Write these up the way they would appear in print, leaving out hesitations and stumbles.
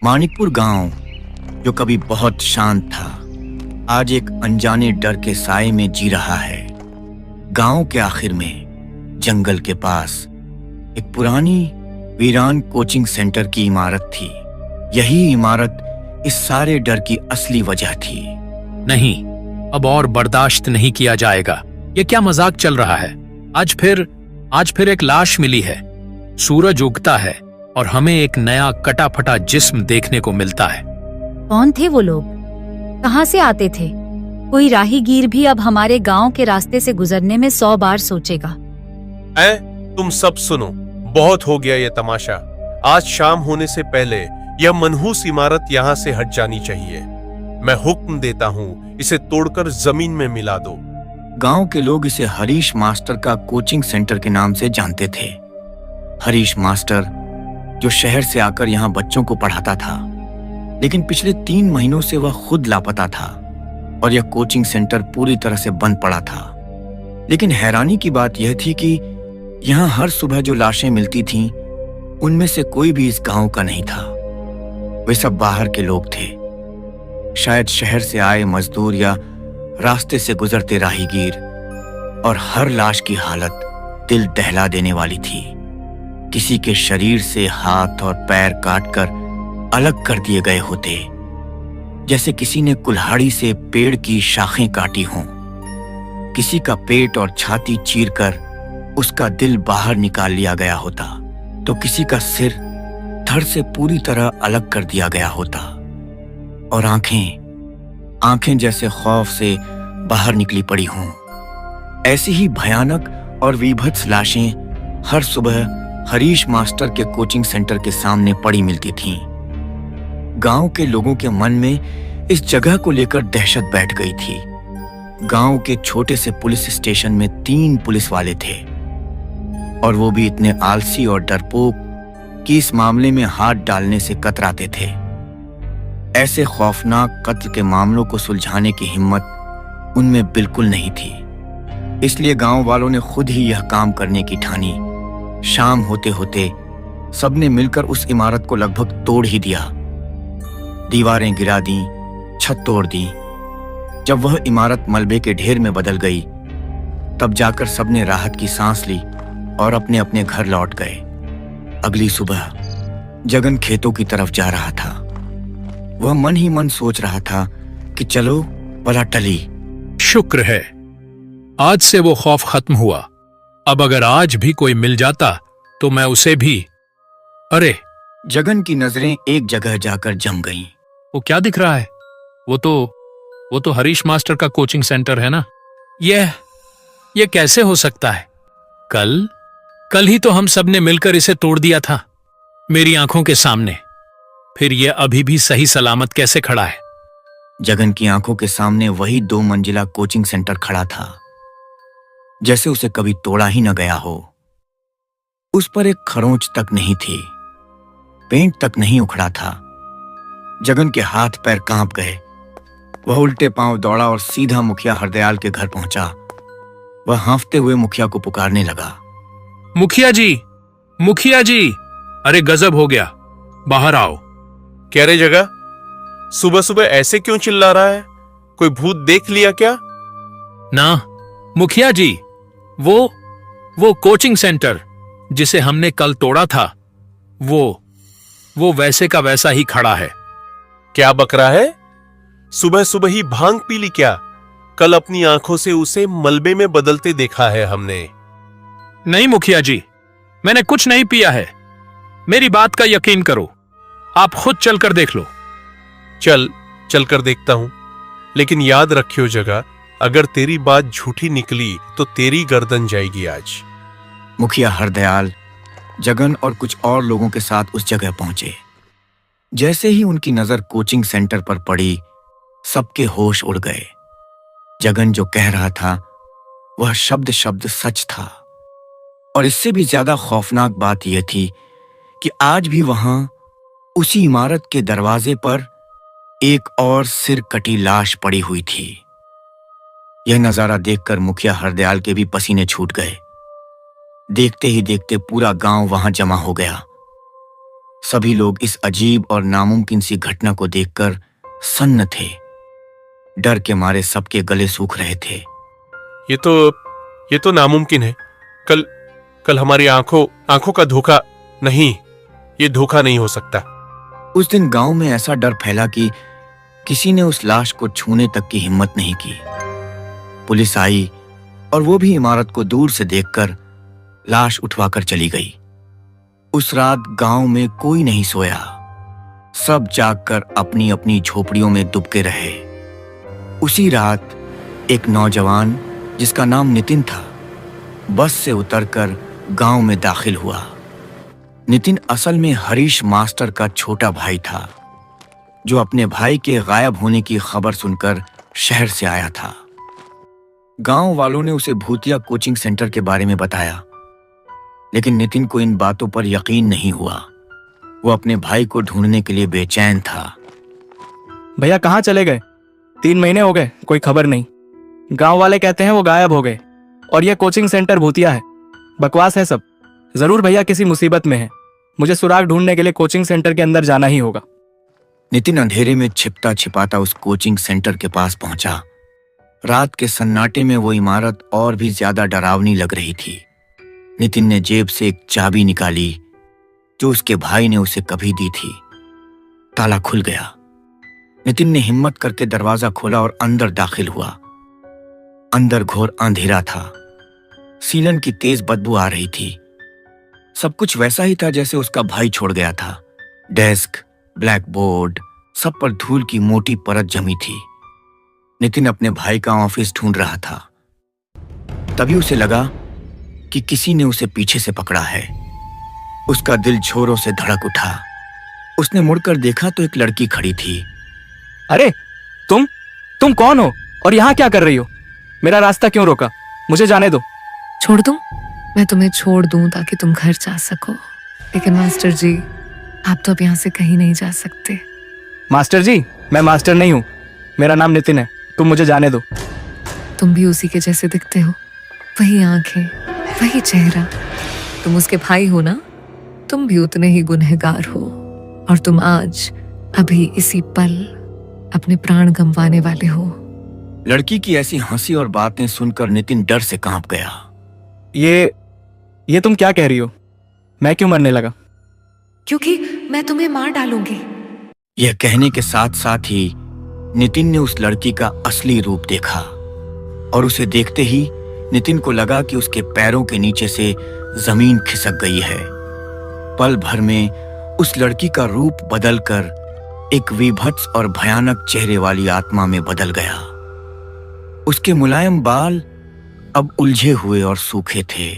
मानिकपुर गांव, जो कभी बहुत शांत था, आज एक अनजाने डर के साए में जी रहा है। गांव के आखिर में जंगल के पास एक पुरानी वीरान कोचिंग सेंटर की इमारत थी। यही इमारत इस सारे डर की असली वजह थी। नहीं, अब और बर्दाश्त नहीं किया जाएगा। ये क्या मजाक चल रहा है? आज फिर एक लाश मिली है। सूरज उगता है और हमें एक नया कटा फटा जिस्म देखने को मिलता है। कौन थे वो लोग? कहाँ से आते थे? कोई राहीगीर भी अब हमारे गांव के रास्ते से गुजरने में 100 बार सोचेगा। तुम सब सुनो, बहुत हो गया ये तमाशा। आज शाम होने से पहले यह मनहूस इमारत यहाँ से हट जानी चाहिए। मैं हुक्म देता हूँ, इसे तोड़कर जमीन में मिला दो। गांव के लोग इसे हरीश मास्टर का कोचिंग सेंटर के नाम से जानते थे। हरीश मास्टर जो शहर से आकर यहाँ बच्चों को पढ़ाता था, लेकिन पिछले 3 महीनों से वह खुद लापता था और यह कोचिंग सेंटर पूरी तरह से बंद पड़ा था। लेकिन हैरानी की बात यह थी कि यहाँ हर सुबह जो लाशें मिलती थीं, उनमें से कोई भी इस गांव का नहीं था। वे सब बाहर के लोग थे, शायद शहर से आए मजदूर या रास्ते से गुजरते राहीगीर। और हर लाश की हालत दिल दहला देने वाली थी। किसी के शरीर से हाथ और पैर काटकर अलग कर दिए गए होते, जैसे किसी ने कुल्हाड़ी से पेड़ की शाखें काटी हों। किसी का पेट और छाती चीरकर उसका दिल बाहर निकाल लिया गया होता, तो किसी का सिर धड़ से पूरी तरह अलग कर दिया गया होता। और आंखें जैसे खौफ से बाहर निकली पड़ी हों। ऐसी ही भयानक और विभत्स लाशें हर सुबह हरीश मास्टर के कोचिंग सेंटर के सामने पड़ी मिलती थीं। गांव के लोगों के मन में इस जगह को लेकर दहशत बैठ गई थी। गांव के छोटे से पुलिस स्टेशन में 3 पुलिस वाले थे, और वो भी इतने आलसी और डरपोक कि इस मामले में हाथ डालने से कतराते थे। ऐसे खौफनाक कत्ल के मामलों को सुलझाने की हिम्मत उनमें बिल्कुल नहीं थी। इसलिए गांव वालों ने खुद ही यह काम करने की ठानी। शाम होते होते सबने मिलकर उस इमारत को लगभग तोड़ ही दिया। दीवारें गिरा दी, छत तोड़ दी। जब वह इमारत मलबे के ढेर में बदल गई, तब जाकर सबने राहत की सांस ली और अपने अपने घर लौट गए। अगली सुबह जगन खेतों की तरफ जा रहा था। वह मन ही मन सोच रहा था कि चलो भला टली। शुक्र है, आज से वो खौफ खत्म हुआ। अब अगर आज भी कोई मिल जाता तो मैं उसे भी। अरे, जगन की नजरें एक जगह जाकर जम गईं। वो क्या दिख रहा है? वो तो हरीश मास्टर का कोचिंग सेंटर है ना। ये कैसे हो सकता है? कल ही तो हम सबने मिलकर इसे तोड़ दिया था, मेरी आंखों के सामने। फिर यह अभी भी सही सलामत कैसे खड़ा है? जगन की आंखों के सामने वही 2 मंजिला कोचिंग सेंटर खड़ा था, जैसे उसे कभी तोड़ा ही न गया हो। उस पर एक खरोंच तक नहीं थी, पेंट तक नहीं उखड़ा था। जगन के हाथ पैर कांप गए। वह उल्टे पांव दौड़ा और सीधा मुखिया हरदयाल के घर पहुंचा। वह हांफते हुए मुखिया को पुकारने लगा। मुखिया जी, अरे गजब हो गया, बाहर आओ। क्या रे जगह, सुबह सुबह ऐसे क्यों चिल्ला रहा है? कोई भूत देख लिया क्या? ना मुखिया जी, वो कोचिंग सेंटर जिसे हमने कल तोड़ा था, वो वैसे का वैसा ही खड़ा है। क्या बक रहा है? सुबह सुबह ही भांग पी ली क्या? कल अपनी आंखों से उसे मलबे में बदलते देखा है हमने। नहीं मुखिया जी, मैंने कुछ नहीं पिया है। मेरी बात का यकीन करो, आप खुद चलकर देख लो। चल कर देखता हूं, लेकिन याद रखियो जगह, अगर तेरी बात झूठी निकली तो तेरी गर्दन जाएगी आज। मुखिया हरदयाल, जगन और कुछ और लोगों के साथ उस जगह पहुंचे। जैसे ही उनकी नजर कोचिंग सेंटर पर पड़ी, सबके होश उड़ गए। जगन जो कह रहा था वह शब्द शब्द सच था। और इससे भी ज्यादा खौफनाक बात यह थी कि आज भी वहां उसी इमारत के दरवाजे पर एक और सिर कटी लाश पड़ी हुई थी। यह नजारा देखकर मुखिया हरदयाल के भी पसीने छूट गए। देखते ही देखते पूरा गांव वहां जमा हो गया। सभी लोग इस अजीब और नामुमकिन सी घटना को देखकर सन्न थे। डर के मारे सबके गले सूख रहे थे। ये तो नामुमकिन है। कल हमारी आंखों का धोखा नहीं, ये धोखा नहीं हो सकता। उस दिन गांव में ऐसा डर फैला कि किसी ने उस लाश को छूने तक की हिम्मत नहीं की। पुलिस आई और वो भी इमारत को दूर से देखकर लाश उठवाकर चली गई। उस रात गांव में कोई नहीं सोया। सब जागकर अपनी अपनी झोपड़ियों में दुबके रहे। उसी रात एक नौजवान जिसका नाम नितिन था, बस से उतरकर गांव में दाखिल हुआ। नितिन असल में हरीश मास्टर का छोटा भाई था, जो अपने भाई के गायब होने की खबर सुनकर शहर से आया था। गांव वालों ने उसे भूतिया कोचिंग सेंटर के बारे में बताया, लेकिन नितिन को इन बातों पर यकीन नहीं हुआ। वो अपने भाई को ढूंढने के लिए बेचैन था। भैया कहाँ चले गए? 3 महीने हो गए, कोई खबर नहीं। गांव वाले कहते हैं वो गायब हो गए, और ये कोचिंग सेंटर भूतिया है, बकवास है सब। जरूर भैया किसी मुसीबत में है। मुझे सुराग ढूंढने के लिए कोचिंग सेंटर के अंदर जाना ही होगा। नितिन अंधेरे में छिपता छिपाता उस कोचिंग सेंटर के पास पहुंचा। रात के सन्नाटे में वो इमारत और भी ज्यादा डरावनी लग रही थी। नितिन ने जेब से एक चाबी निकाली जो उसके भाई ने उसे कभी दी थी। ताला खुल गया। नितिन ने हिम्मत करके दरवाजा खोला और अंदर दाखिल हुआ। अंदर घोर अंधेरा था। सीलन की तेज बदबू आ रही थी। सब कुछ वैसा ही था जैसे उसका भाई छोड़ गया था। डेस्क, ब्लैक बोर्ड, सब पर धूल की मोटी परत जमी थी। नितिन अपने भाई का ऑफिस ढूंढ रहा था। तभी उसे लगा कि किसी ने उसे पीछे से पकड़ा है। उसका दिल जोरों से धड़क उठा। उसने मुड़कर देखा तो एक लड़की खड़ी थी। अरे तुम कौन हो और यहाँ क्या कर रही हो? मेरा रास्ता क्यों रोका? मुझे जाने दो। छोड़ दूं? मैं तुम्हें छोड़ दूं ताकि तुम घर जा सको, लेकिन मास्टर जी आप तो अब यहाँ से कहीं नहीं जा सकते। मास्टर जी, मैं मास्टर नहीं हूँ। मेरा नाम नितिन है। तुम मुझे जाने दो। तुम भी उसी के जैसे दिखते हो, वही आंखें, वही चेहरा। तुम उसके भाई हो ना? तुम भी उतने ही गुनहगार हो, और तुम आज अभी इसी पल अपने प्राण गंवाने वाले हो। लड़की की ऐसी हंसी और बातें सुनकर नितिन डर से कांप गया। ये तुम क्या कह रही हो? मैं क्यों मरने लगा? क्योंकि मैं तुम्हें मार डालूंगी। यह कहने के साथ साथ ही नितिन ने उस लड़की का असली रूप देखा, और उसे देखते ही नितिन को लगा कि उसके पैरों के नीचे से जमीन खिसक गई है। पल भर में उस लड़की का रूप बदलकर एक विभत्स और भयानक चेहरे वाली आत्मा में बदल गया। उसके मुलायम बाल अब उलझे हुए और सूखे थे।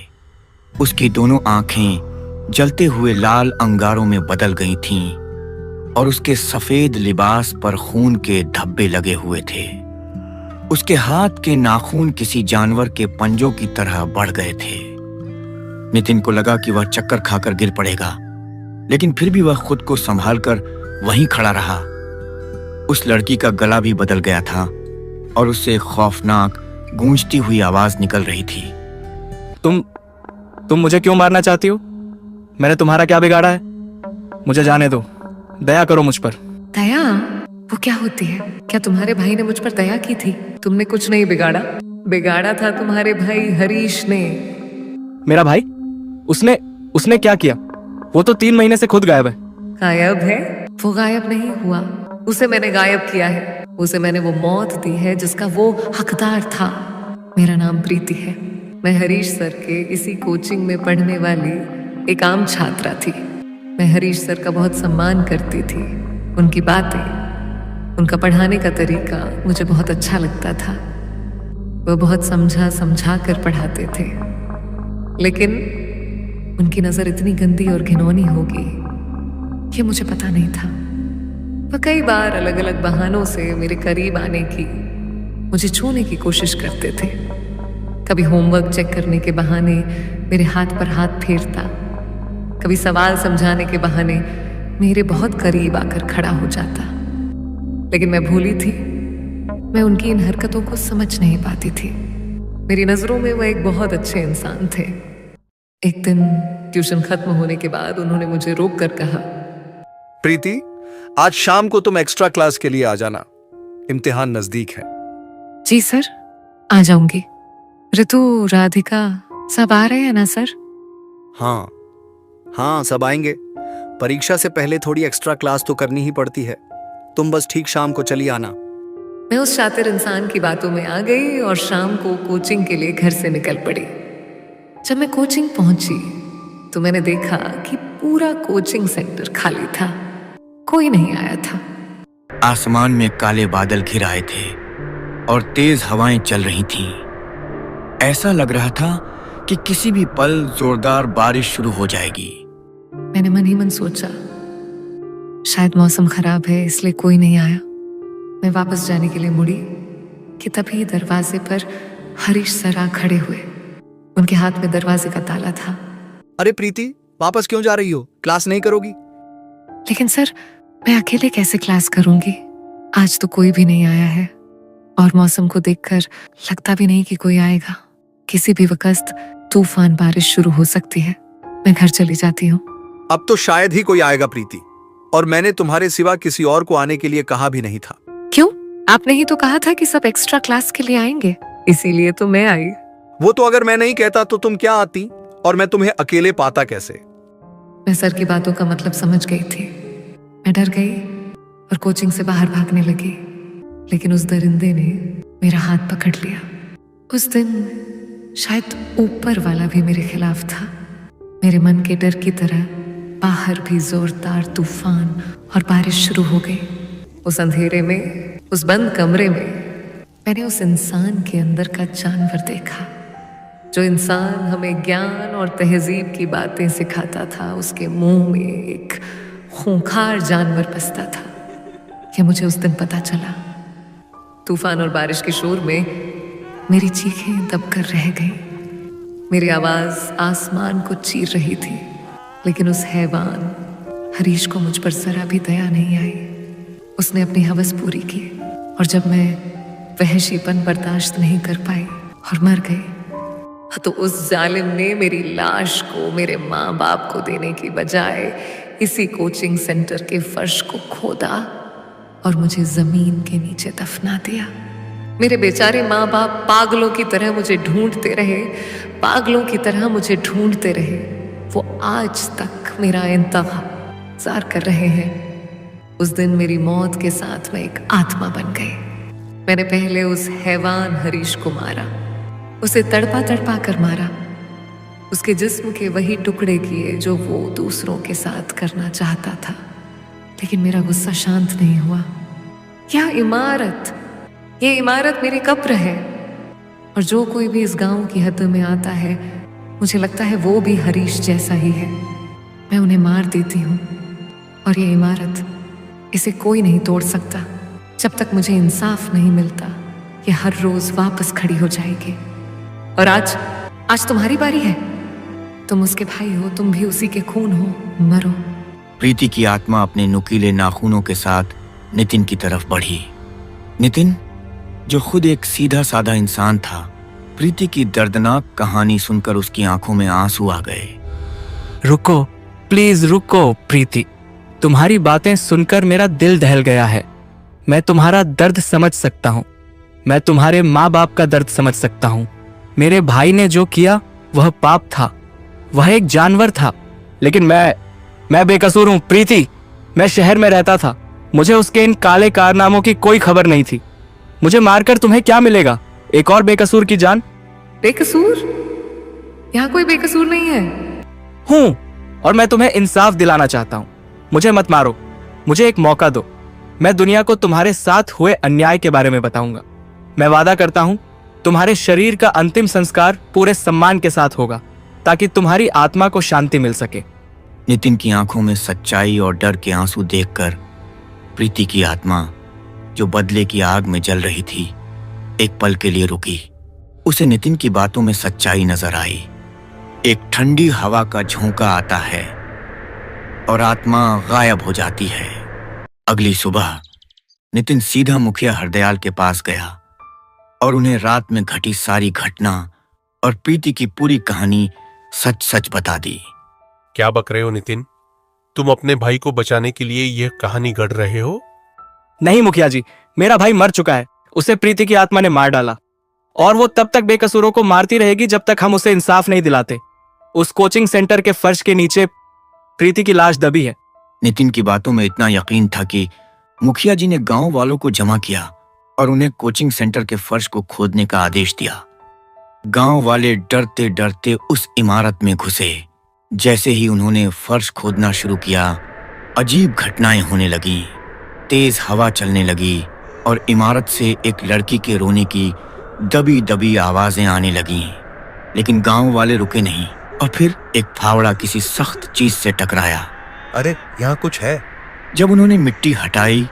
उसकी दोनों आंखें जलते हुए लाल अंगारों में बदल गई थीं, और उसके सफेद लिबास पर खून के धब्बे लगे हुए थे। उसके हाथ के नाखून किसी जानवर के पंजों की तरह बढ़ गए थे। नितिन को लगा कि वह चक्कर खाकर गिर पड़ेगा, लेकिन फिर भी वह खुद को संभालकर वहीं खड़ा रहा। उस लड़की का गला भी बदल गया था, और उससे एक खौफनाक गूंजती हुई आवाज निकल रही थी। तुम मुझे क्यों मारना चाहती हो? मैंने तुम्हारा क्या बिगाड़ा है? मुझे जाने दो। दया करो मुझ पर। दया? वो क्या होती है? क्या तुम्हारे भाई ने मुझ पर दया की थी? तुमने कुछ नहीं बिगाड़ा। बिगाड़ा था तुम्हारे भाई हरीश ने। मेरा भाई? उसने क्या किया? वो तो 3 महीने से खुद गायब है। गायब है? वो गायब नहीं हुआ, उसे मैंने गायब किया है। उसे मैंने वो मौत दी है जिसका वो हकदार था। मेरा नाम प्रीति है। मैं हरीश सर के इसी कोचिंग में पढ़ने वाली एक आम छात्रा थी। मैं हरीश सर का बहुत सम्मान करती थी। उनकी बातें, उनका पढ़ाने का तरीका मुझे बहुत अच्छा लगता था। वो बहुत समझा कर पढ़ाते थे, लेकिन उनकी नजर इतनी गंदी और घिनौनी होगी ये मुझे पता नहीं था। वह कई बार अलग अलग बहानों से मेरे करीब आने की, मुझे छूने की कोशिश करते थे। कभी होमवर्क चेक करने के बहाने मेरे हाथ पर हाथ फेरता, कभी सवाल समझाने के बहाने मेरे बहुत करीब आकर खड़ा हो जाता। लेकिन मैं भूली थी, मैं उनकी इन हरकतों को समझ नहीं पाती थी। मेरी नजरों में वह एक बहुत अच्छे इंसान थे। एक दिन ट्यूशन खत्म होने के बाद उन्होंने मुझे रोक कर कहा, प्रीति, आज शाम को तुम एक्स्ट्रा क्लास के लिए आ जाना, इम्तिहान नजदीक है। जी सर, आ जाऊंगी। ऋतु, राधिका सब आ रहे हैं ना सर? हाँ हाँ, सब आएंगे। परीक्षा से पहले थोड़ी एक्स्ट्रा क्लास तो करनी ही पड़ती है। तुम बस ठीक शाम को चली आना। मैं उस शातिर इंसान की बातों में आ गई और शाम को कोचिंग के लिए घर से निकल पड़ी। जब मैं कोचिंग पहुंची तो मैंने देखा कि पूरा कोचिंग सेंटर खाली था, कोई नहीं आया था। आसमान में काले बादल घिर आए थे और तेज हवाएं चल रही थीं। ऐसा लग रहा था कि किसी भी पल जोरदार बारिश शुरू हो जाएगी। मैंने मन ही मन सोचा, शायद मौसम खराब है इसलिए कोई नहीं आया। मैं वापस जाने के लिए मुड़ी कि तभी दरवाजे पर हरीश सर आ खड़े हुए। उनके हाथ में दरवाजे का ताला था। अरे प्रीति, वापस क्यों जा रही हो? क्लास नहीं करोगी? लेकिन सर, मैं अकेले कैसे क्लास करूंगी? आज तो कोई भी नहीं आया है और मौसम को देखकर लगता भी नहीं कि कोई आएगा। किसी भी वक्त तूफान बारिश शुरू हो सकती है। मैं घर चली जाती हूँ। अब तो शायद ही कोई आएगा प्रीति, और मैंने तुम्हारे सिवा किसी और को आने के लिए कहा भी नहीं था। क्यों? आपने ही तो कहा था कि सब एक्स्ट्रा क्लास के लिए आएंगे, इसीलिए तो मैं आई। वो तो अगर मैं नहीं कहता तो तुम क्या आती, और मैं तुम्हें अकेले पाता कैसे? मैं सर की बातों का मतलब समझ गई थी। मैं डर गई और कोचिंग से बाहर भागने लगी, लेकिन उस दरिंदे ने मेरा हाथ पकड़ लिया। उस दिन शायद ऊपर वाला भी मेरे खिलाफ था। मेरे मन के डर की तरह बाहर भी जोरदार तूफान और बारिश शुरू हो गई। उस अंधेरे में, उस बंद कमरे में मैंने उस इंसान के अंदर का जानवर देखा। जो इंसान हमें ज्ञान और तहजीब की बातें सिखाता था, उसके मुंह में एक खूंखार जानवर बसता था। यह मुझे उस दिन पता चला। तूफान और बारिश के शोर में मेरी चीखें दबकर रह गईं। मेरी आवाज आसमान को चीर रही थी, लेकिन उस हैवान हरीश को मुझ पर जरा भी दया नहीं आई। उसने अपनी हवस पूरी की और जब मैं वहशीपन बर्दाश्त नहीं कर पाई और मर गई, तो उस जालिम ने मेरी लाश को मेरे माँ बाप को देने की बजाय इसी कोचिंग सेंटर के फर्श को खोदा और मुझे जमीन के नीचे दफना दिया। मेरे बेचारे माँ बाप पागलों की तरह मुझे ढूंढते रहे, पागलों की तरह मुझे ढूंढते रहे। वो आज तक मेरा इंतजार कर रहे हैं। उस दिन मेरी मौत के साथ मैं एक आत्मा बन गई। मैंने पहले उस हैवान हरीश को मारा, उसे तड़पा तड़पा कर मारा, उसके जिस्म के वही टुकड़े किए जो वो दूसरों के साथ करना चाहता था। लेकिन मेरा गुस्सा शांत नहीं हुआ। ये इमारत मेरी कब्र है, और जो कोई भी इस गांव की हद में आता है, मुझे लगता है वो भी हरीश जैसा ही है। मैं उन्हें मार देती हूँ और ये इमारत, इसे कोई नहीं तोड़ सकता। जब तक मुझे इंसाफ नहीं मिलता, ये हर रोज वापस खड़ी हो जाएगी। और आज तुम्हारी बारी है। तुम उसके भाई हो, तुम भी उसी के खून हो, मरो। प्रीति की आत्मा अपने नुकीले नाखूनों के साथ नितिन की तरफ बढ़ी। नितिन, जो खुद एक सीधा साधा इंसान था, प्रीति की दर्दनाक कहानी सुनकर उसकी आंखों में आंसू आ गए। रुको, प्लीज रुको प्रीति, तुम्हारी बातें सुनकर मेरा दिल दहल गया है। मैं तुम्हारा दर्द समझ सकता हूँ। मैं तुम्हारे माँ बाप का दर्द समझ सकता हूँ। मेरे भाई ने जो किया वह पाप था, वह एक जानवर था। लेकिन मैं बेकसूर हूँ प्रीति। मैं शहर में रहता था, मुझे उसके इन काले कारनामों की कोई खबर नहीं थी। मुझे मारकर तुम्हें क्या मिलेगा? एक और बेकसूर की जान। बेकसूर? यहाँ कोई बेकसूर नहीं है। हूँ, और मैं तुम्हें इंसाफ दिलाना चाहता हूँ। मुझे मत मारो, मुझे एक मौका दो। मैं दुनिया को तुम्हारे साथ हुए अन्याय के बारे में बताऊंगा। मैं वादा करता हूँ तुम्हारे शरीर का अंतिम संस्कार पूरे सम्मान के साथ होगा, ताकि तुम्हारी आत्मा को शांति मिल सके। नितिन की आंखों में सच्चाई और डर के आंसू देखकर प्रीति की आत्मा, जो बदले की आग में जल रही थी, एक पल के लिए रुकी। उसे नितिन की बातों में सच्चाई नजर आई। एक ठंडी हवा का झोंका आता है और आत्मा गायब हो जाती है। अगली सुबह नितिन सीधा मुखिया हरदयाल के पास गया और उन्हें रात में घटी सारी घटना और प्रीति की पूरी कहानी सच सच बता दी। क्या बक रहे हो नितिन? तुम अपने भाई को बचाने के लिए यह कहानी गढ़ रहे हो? नहीं मुखिया जी, मेरा भाई मर चुका है। उसे प्रीति की आत्मा ने मार डाला और वो तब तक बेकसूरों को मारती रहेगी जब तक हम उसे इंसाफ नहीं दिलाते। उस कोचिंग सेंटर के फर्श के नीचे प्रीति की लाश दबी है। नितिन की बातों में इतना यकीन था कि मुखिया जी ने गांव वालों को जमा किया और उन्हें कोचिंग सेंटर के फर्श को खोदने का आदेश दिया। गांव वाले डरते डरते उस इमारत में घुसे। जैसे ही उन्होंने फर्श खोदना शुरू किया, अजीब घटनाएं होने लगी। तेज हवा चलने लगी और इमारत से एक लड़की के रोने की दबी दबी आवाजें आने लगीं। लेकिन गांव वाले रुके नहीं और फिर एक फावड़ा किसी सख्त चीज से टकराया। अरे यहाँ कुछ है। जब उन्होंने मिट्टी हटाई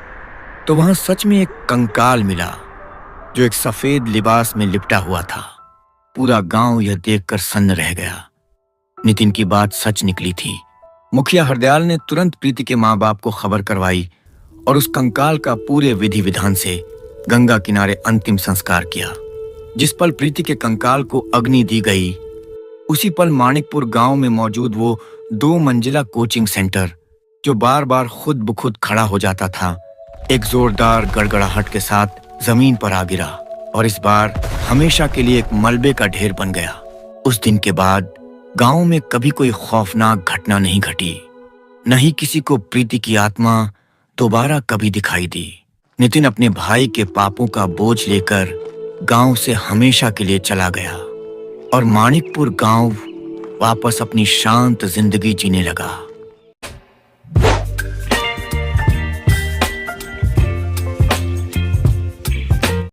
तो वहां सच में एक कंकाल मिला जो एक सफेद लिबास में लिपटा हुआ था। पूरा गांव यह देखकर सन्न रह गया। नितिन की बात सच निकली थी। मुखिया हरदयाल ने तुरंत प्रीति के माँ बाप को खबर करवाई और उस कंकाल का पूरे विधि विधान से गंगा किनारे अंतिम संस्कार किया। जिस पल प्रीति के कंकाल को अग्नि दी गई, उसी पल माणिकपुर गांव में मौजूद वो 2 मंजिला कोचिंग सेंटर जो बार बार खुद ब खुद खड़ा हो जाता था, एक जोरदार गड़गड़ाहट के साथ जमीन पर आ गिरा और इस बार हमेशा के लिए एक मलबे का ढेर बन गया। उस दिन के बाद गांव में कभी कोई खौफनाक घटना नहीं घटी, न ही किसी को प्रीति की आत्मा दोबारा कभी दिखाई दी। नितिन अपने भाई के पापों का बोझ लेकर गांव से हमेशा के लिए चला गया और माणिकपुर गांव वापस अपनी शांत जिंदगी जीने लगा।